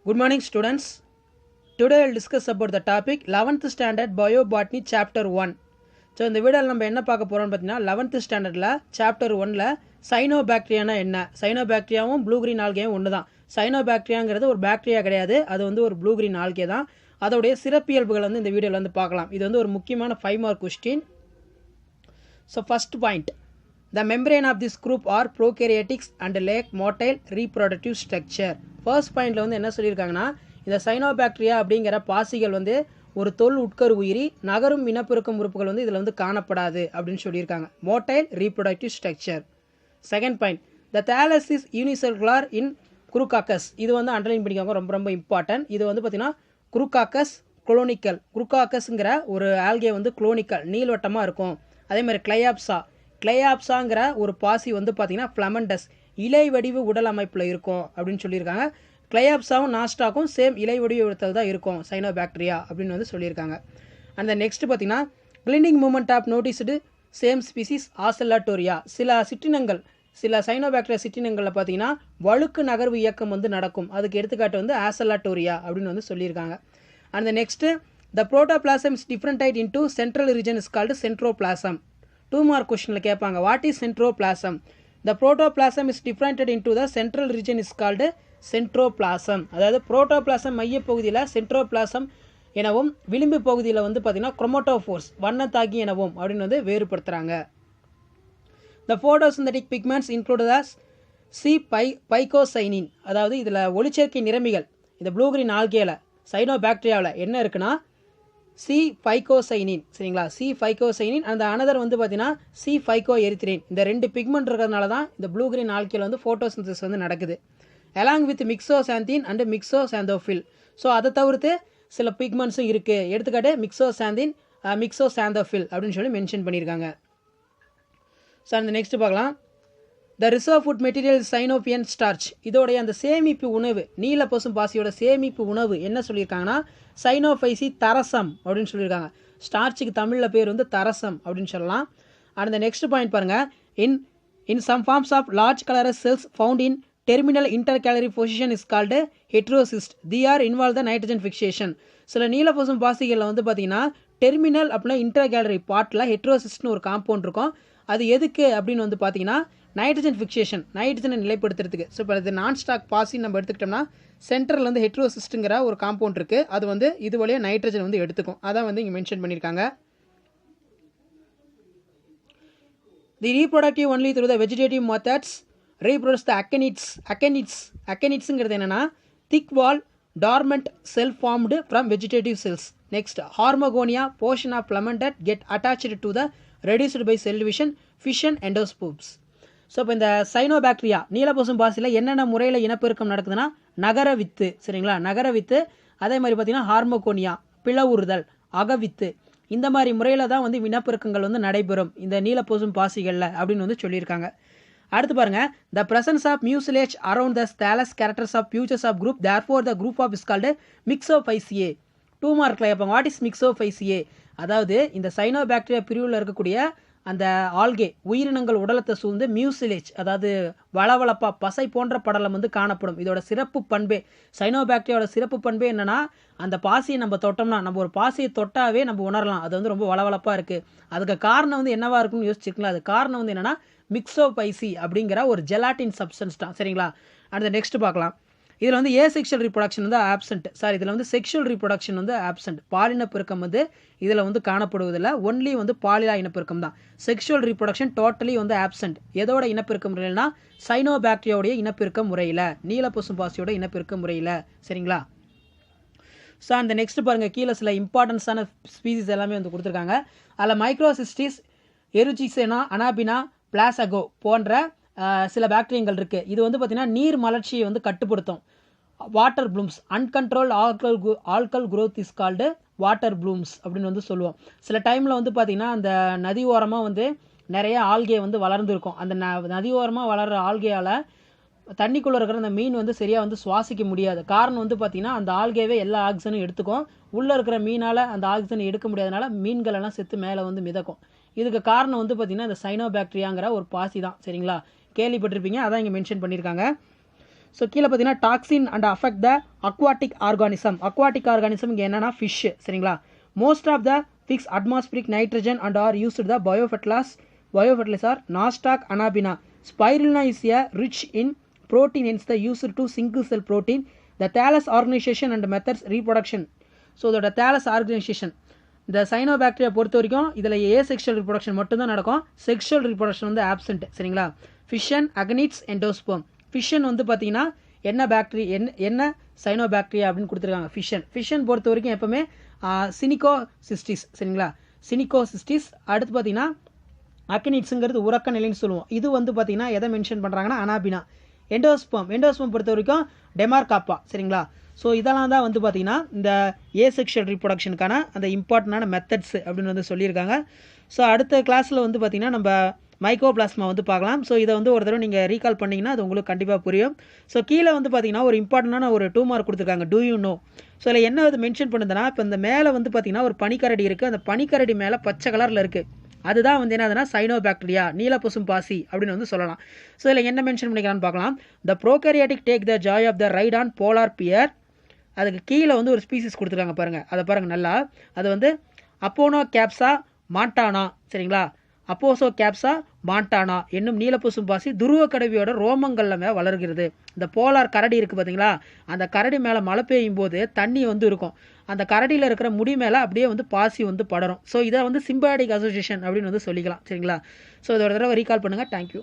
Good morning students. Today I will discuss about the topic 11th standard biobotany chapter 1. So இந்த வீடியோவில் நம்ம என்ன பார்க்க போகிறோம்னு பார்த்தீங்கன்னா 11th ஸ்டாண்டர்டில் சாப்டர் 1ல் சைனோபாக்டீரியானா என்ன, சைனோபாக்டீரியாவும் ப்ளூ கிரீன் ஆல்கேயும் ஒன்று தான். சைனோபாக்டீரியாங்கிறது ஒரு பாக்டீரியா கிடையாது, அது வந்து ஒரு ப்ளூ கிரீன் ஆல்கே தான். அதோடைய சிறப்பியல்புகள் வந்து இந்த வீடியோவில் வந்து பார்க்கலாம். இது வந்து ஒரு முக்கியமான 5 mark question. So first point, the membrane of this group are prokaryotics and lack motile reproductive structure. First பாயிண்டில் வந்து என்ன சொல்லியிருக்காங்கன்னா, இந்த சைனோபாக்டீரியா அப்படிங்கிற பாசிகள் வந்து ஒரு தொல் உட்கரு உயிரி நகரும் இனப்பெருக்கம் உறுப்புகள் வந்து இதில் வந்து காணப்படாது அப்படின்னு சொல்லியிருக்காங்க. Motile reproductive structure. Second point, the thallus is unicellular in Chroococcus. இது வந்து அண்டர்லைன் பண்ணிக்கோங்க, ரொம்ப ரொம்ப இம்பார்ட்டன்ட். இது வந்து பார்த்தீங்கன்னா குருகாக்கஸ் குளோனிக்கல். குருகாக்கஸ்ங்கிற ஒரு ஆல்கே வந்து குளோனிக்கல் நீள்வட்டமாக இருக்கும். அதே மாதிரி கிளையாப்ஸாங்கிற ஒரு பாசி வந்து பார்த்தீங்கன்னா ஃப்ளமண்டஸ் இலை வடிவு உடல் அமைப்பில் இருக்கும் அப்படின்னு சொல்லியிருக்காங்க. கிளையாப்ஸாவும் நாஸ்டாக்கும் சேம் இலை வடிவு இடத்தில் தான் இருக்கும் சைனோபாக்டீரியா அப்படின்னு வந்து சொல்லியிருக்காங்க. அந்த நெக்ஸ்ட் பார்த்தீங்கன்னா gliding movement of noticed some species Oscillatoria. சில சைனோபாக்டீரியா சிற்றினங்களில் பார்த்தீங்கன்னா வழுக்கு நகர்வு இயக்கம் வந்து நடக்கும். அதுக்கு எடுத்துக்காட்டு வந்து ஆசெல்லாட்டோரியா அப்படின்னு வந்து சொல்லியிருக்காங்க. அந்த next the protoplasm is differentiated into central region is called centroplasm. 2 mark கொஸ்டினில் கேட்பாங்க, what is centroplasm? The protoplasm is differentiated into the central region is called centroplasm. அதாவது புரோட்டோபிளாசம் மையப்பகுதியில் சென்ட்ரோபிளாசம் எனவும் விளிம்பு பகுதியில் வந்து பார்த்தீங்கன்னா குரோமோட்டோஃபோர்ஸ் வண்ணத்தாகி எனவும் அப்படின்னு வந்து வேறுபடுத்துகிறாங்க. த ஃபோட்டோசிந்தட்டிக் பிக்மெண்ட்ஸ் இன்க்ளூட் த பைகோசைனின். அதாவது இதில் ஒளிச்சேர்க்கை நிறமிகள் இந்த ப்ளூ கிரீன் ஆல்கேல சைனோபாக்டீரியாவில் என்ன இருக்குன்னா பைகோசைனின். சரிங்களா, பைகோசைனின். அந்த அனதர் வந்து பார்த்தீங்கன்னா பைகோ எரித்ரின். இந்த 2 பிக்மெண்ட் இருக்கிறதுனால தான் இந்த ப்ளூ கிரீன் ஆல்கேல வந்து ஃபோட்டோசிந்தசிஸ் வந்து நடக்குது. Along with myxoxanthin and myxoxanthophyll. So அதை தவிர்த்து சில பிக்மெண்ட்ஸும் இருக்குது. எடுத்துக்காட்டு மிக்சோசாந்தின், மிக்சோசாந்தோஃபில் அப்படின்னு சொல்லி மென்ஷன் பண்ணியிருக்காங்க. ஸோ அந்த நெக்ஸ்ட் பார்க்கலாம். த ரிசர்வ் ஃபுட் மெட்டீரியல் சைனோபியன் ஸ்டார்ச். இதோடைய அந்த சேமிப்பு உணவு, நீல பசும் பாசியோட சேமிப்பு உணவு என்ன சொல்லியிருக்காங்கன்னா சைனோஃபைசி தரசம் அப்படின்னு சொல்லியிருக்காங்க. ஸ்டார்ச்சுக்கு தமிழில் பேர் வந்து தரசம் அப்படின்னு சொல்லலாம். அந்த நெக்ஸ்ட் பாயிண்ட் பாருங்கள், in some forms of large colourless cells found in terminal intercalary position is called heterocyst. They are involved the nitrogen fixation. சில நீலப்பசும் பாசிகளில் வந்து பார்த்தீங்கன்னா டெர்மினல் அப்படின்னா இன்டர்கேலரி பார்ட்டில் ஹெட்ரோசிஸ்ட்னு ஒரு காம்பவுண்ட் இருக்கும். அது எதுக்கு அப்படின்னு வந்து பார்த்தீங்கன்னா நைட்ரஜன் ஃபிக்சேஷன், நைட்ரஜனை நிலைப்படுத்துறதுக்கு. ஸோ இப்போ இது நான் ஸ்டாக் பாசின்னு நம்ம எடுத்துக்கிட்டோம்னா சென்டரில் வந்து ஹெட்ரோசிஸ்ட்டுங்கிற ஒரு காம்பவுண்ட் இருக்குது. அது வந்து இது வழியாக நைட்ரஜன் வந்து எடுத்துக்கும். அதான் வந்து இங்கே மென்ஷன் பண்ணியிருக்காங்க. The reproductive only through the vegetative methods reproduce the acanids என்னன்னா thick wall dormant cell formed from vegetative cells. Next, Hormogonia portion of Plummet get attached to the reduced by cell division fission endospores. So இப்போ இந்த cyanobacteria நீலப்பசும் பாசியில் என்னென்ன முறையில் இனப்பெருக்கம் நடக்குதுன்னா நகர with. சரிங்களா, நகர வித்து. அதே மாதிரி பார்த்தீங்கன்னா ஹார்மோகோனியா பிளவுறுதல், அகவித்து, இந்த மாதிரி முறையில் தான் வந்து இனப்பெருக்கங்கள் வந்து நடைபெறும் இந்த நீலப்பசும் பாசிகளில் அப்படின்னு வந்து சொல்லியிருக்காங்க. அடுத்து பாருங்க, the presence of mucilage around the thallus characters of features of group therefore the group of is called Myxophyceae. 2 மார்க்கில் கேட்பாங்க, வாட் இஸ் மிக்சோஃபைசியே? அதாவது இந்த சைனோபாக்டீரியா பிரிவில் இருக்கக்கூடிய அந்த ஆல்கே உயிரினங்கள் உடலத்தை சூழ்ந்து மியூசிலேஜ், அதாவது வளவளப்பா பசை போன்ற படலம் வந்து காணப்படும். இதோட சிறப்பு பண்பே, சைனோபாக்டீரியாவோட சிறப்பு பண்பே என்னன்னா அந்த பாசியை நம்ம தொட்டோம்னா, நம்ம ஒரு பாசியை தொட்டாவே நம்ம உணரலாம் அது வந்து ரொம்ப வளவளப்பாக இருக்குது. அதுக்கு காரணம் வந்து என்னவா இருக்குன்னு யோசிச்சிருக்கலாம். அது காரணம் வந்து என்னன்னா மிக்சோபைசி அப்படிங்கிற ஒரு ஜெலாட்டின் சப்ஸ்டன்ஸ் தான். சரிங்களா, அடுத்த நெக்ஸ்ட் பார்க்கலாம். இதில் வந்து ஏசெக்ஷுவல் ரீப்ரொடக்ஷன் வந்து ஆப்சென்ட். இதில் வந்து செக்ஷுவல் ரீப்ரொடக்ஷன் வந்து ஆப்சென்ட். பாலினப்பெருக்கம் வந்து இதில் வந்து காணப்படுவதில்லை. ஒன்லி வந்து பாலிலா இனப்பெருக்கம் தான். செக்ஷுவல் ரீப்ரொடக்ஷன் டோட்டலி வந்து ஆப்சென்ட். எதோட இனப்பெருக்க முறையில்னா சைனோபாக்டீரியாவுடைய இனப்பெருக்க முறையில், நீலப்பசும் பாசியோட இனப்பெருக்க முறையில். சரிங்களா, ஸோ அந்த நெக்ஸ்ட் பாருங்கள், கீழே சில இம்பார்ட்டன்ஸான ஸ்பீசிஸ் எல்லாமே வந்து கொடுத்துருக்காங்க. அதில் மைக்ரோசிஸ்டிஸ், எருஜிசெனா, அனாபினா, பிளாசகோ போன்ற சில பாக்டீரியங்கள் இருக்குது. இது வந்து பார்த்திங்கன்னா நீர் மலர்ச்சியை வந்து கட்டுப்படுத்தும். Water blooms, அன்கண்ட்ரோல் algal growth is called water blooms அப்படின்னு வந்து சொல்லுவோம். சில டைமில் வந்து பார்த்திங்கன்னா அந்த நதி ஓரமாக வந்து நிறைய ஆல்கே வந்து வளர்ந்துருக்கும். அந்த நதி ஓரமாக வளர்கிற ஆல்கேயால் தண்ணிக்குள்ளே இருக்கிற அந்த மீன் வந்து சரியாக வந்து சுவாசிக்க முடியாது. காரணம் வந்து பார்த்திங்கன்னா அந்த ஆல்கேவே எல்லா ஆக்சிஜனும் எடுத்துக்கும். உள்ளே இருக்கிற மீனால் அந்த ஆக்சிஜனை எடுக்க முடியாதனால மீன்கள் எல்லாம் செத்து மேலே வந்து மிதக்கும். இதுக்கு காரணம் வந்து பார்த்திங்கன்னா இந்த சைனோபாக்டீரியாங்கிற ஒரு பாசி தான். சரிங்களா, கேள்விப்பட்டிருப்பீங்க, அதான் இங்கே மென்ஷன் பண்ணியிருக்காங்க. ஸோ கீழே பார்த்தீங்கன்னா toxin and affect the aquatic organism இங்கே என்னன்னா ஃபிஷ் சரிங்களா. Most of the fix atmospheric nitrogen and are used the biofertilizer Nostoc Anabaena. Spirulina is a rich in protein, hence the used to single cell protein. The thallus organization and methods reproduction. So இதோட thallus organization இந்த cyanobacteria பொறுத்த வரைக்கும் இதில் asexual reproduction மட்டும்தான் நடக்கும், sexual reproduction வந்து absent சரிங்களா. Fission akinetes endospore. Fission வந்து பார்த்தீங்கன்னா என்ன சைனோபாக்டீரியா அப்படின்னு கொடுத்துருக்காங்க. ஃபிஷன் பொறுத்த வரைக்கும் எப்பவுமே சினிகோசிஸ்டிஸ் சரிங்களா. சினிகோசிஸ்டிஸ் அடுத்து பார்த்தீங்கன்னா அகனிட்ஸுங்கிறது உறக்க நிலைன்னு சொல்லுவோம். இது வந்து பார்த்தீங்கன்னா எதை மென்ஷன் பண்ணுறாங்கன்னா அனாபினா. எண்டோஸ்பம் பொறுத்த வரைக்கும் டெமார்காப்பா சரிங்களா. ஸோ இதெல்லாம் தான் வந்து பார்த்தீங்கன்னா இந்த ஏசெக்ஷுவல் ரீப்ரொடக்ஷனுக்கான அந்த இம்பார்ட்டண்டான மெத்தட்ஸ் அப்படின்னு வந்து சொல்லியிருக்காங்க. ஸோ அடுத்த கிளாஸில் வந்து பார்த்தீங்கன்னா நம்ம மைக்கோபிளாஸ்மா வந்து பார்க்கலாம். ஸோ இதை வந்து ஒரு தடவை நீங்கள் ரீகால் பண்ணிங்கன்னா அது உங்களுக்கு கண்டிப்பாக புரியும். ஸோ கீழே வந்து பார்த்தீங்கன்னா ஒரு இம்பார்ட்டண்டான ஒரு 2 மார்க் கொடுத்துருக்காங்க, டூ யூ நோ. ஸோ இதில் என்ன இது மென்ஷன் பண்ணுதுன்னா, இப்போ இந்த மேலே வந்து பார்த்தீங்கன்னா ஒரு பனிக்கரடி இருக்குது, அந்த பனிக்கரடி மேலே பச்சை கலரில் இருக்குது, அதுதான் வந்து என்னதுன்னா சைனோபாக்டீரியா, நீலப்பசும் பாசி அப்படின்னு வந்து சொல்லலாம். ஸோ இதில் என்ன மென்ஷன் பண்ணிக்கலாம்னு பார்க்கலாம். The prokaryotic take the joy of the ride on polar bear. அதுக்கு கீழே வந்து ஒரு ஸ்பீசிஸ் கொடுத்துருக்காங்க பாருங்கள், அதை பாருங்கள் நல்லா. அது வந்து அப்போனோ கேப்சா மாண்டானா சரிங்களா. அப்போசோ கேப்சா மாண்டானா என்னும் நீலப்பசும் பாசி துருவ கடவியோட ரோமங்கள்ல மேலே வளர்கிறது. இந்த போலார் கரடி இருக்குது பார்த்தீங்களா, அந்த கரடி மேலே மழை பெய்யும் போது தண்ணி வந்து இருக்கும், அந்த கரடியில் இருக்கிற முடி மேலே அப்படியே வந்து பாசி வந்து படரும். ஸோ இதை வந்து சிம்பாடிக் அசோசியேஷன் அப்படின்னு வந்து சொல்லிக்கலாம் சரிங்களா. ஸோ இதோட தடவை ரீகால் பண்ணுங்கள். தேங்க்யூ.